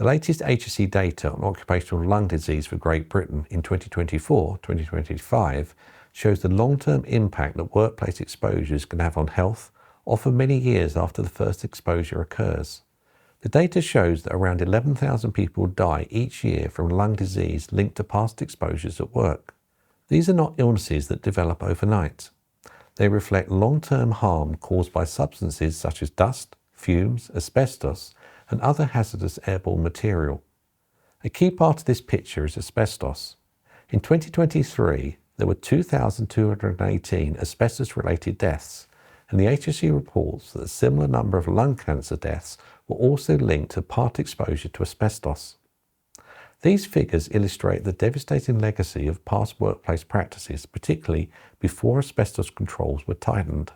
The latest HSE data on occupational lung disease for Great Britain in 2024-2025 shows the long-term impact that workplace exposures can have on health, often many years after the first exposure occurs. The data shows that around 11,000 people die each year from lung disease linked to past exposures at work. These are not illnesses that develop overnight. They reflect long-term harm caused by substances such as dust, fumes, asbestos, and other hazardous airborne material. A key part of this picture is asbestos. In 2023, there were 2,218 asbestos-related deaths, and the HSE reports that a similar number of lung cancer deaths were also linked to past exposure to asbestos. These figures illustrate the devastating legacy of past workplace practices, particularly before asbestos controls were tightened.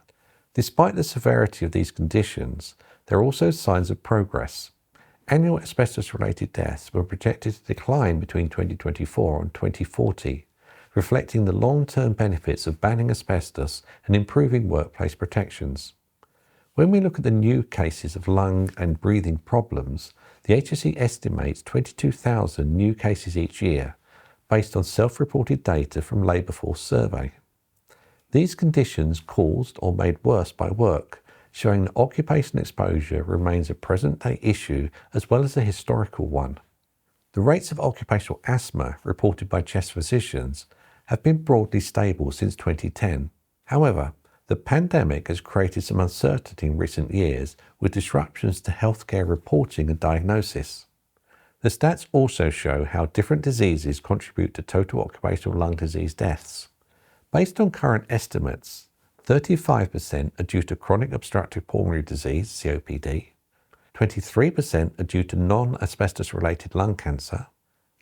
Despite the severity of these conditions, there are also signs of progress. Annual asbestos-related deaths were projected to decline between 2024 and 2040, reflecting the long-term benefits of banning asbestos and improving workplace protections. When we look at the new cases of lung and breathing problems, the HSE estimates 22,000 new cases each year, based on self-reported data from labour force survey. These conditions caused or made worse by work, showing that occupational exposure remains a present-day issue as well as a historical one. The rates of occupational asthma reported by chest physicians have been broadly stable since 2010. However, the pandemic has created some uncertainty in recent years with disruptions to healthcare reporting and diagnosis. The stats also show how different diseases contribute to total occupational lung disease deaths. Based on current estimates, 35% are due to chronic obstructive pulmonary disease, COPD, 23% are due to non-asbestos-related lung cancer,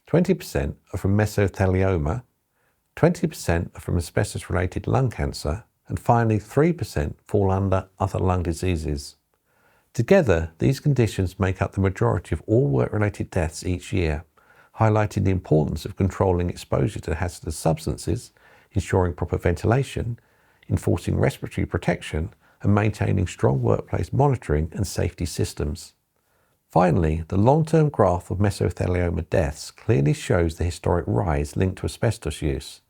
20% are from mesothelioma, 20% are from asbestos-related lung cancer, and finally 3% fall under other lung diseases. Together, these conditions make up the majority of all work-related deaths each year, highlighting the importance of controlling exposure to hazardous substances, ensuring proper ventilation, enforcing respiratory protection, and maintaining strong workplace monitoring and safety systems. Finally, the long-term graph of mesothelioma deaths clearly shows the historic rise linked to asbestos use.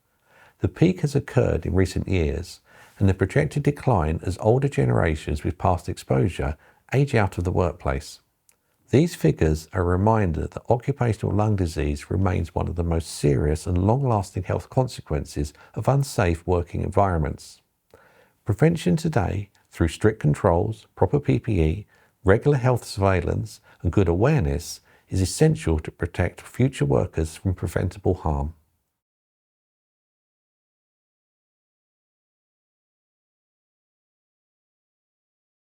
The peak has occurred in recent years, and the projected decline as older generations with past exposure age out of the workplace. These figures are a reminder that occupational lung disease remains one of the most serious and long-lasting health consequences of unsafe working environments. Prevention today, through strict controls, proper PPE, regular health surveillance, and good awareness, is essential to protect future workers from preventable harm.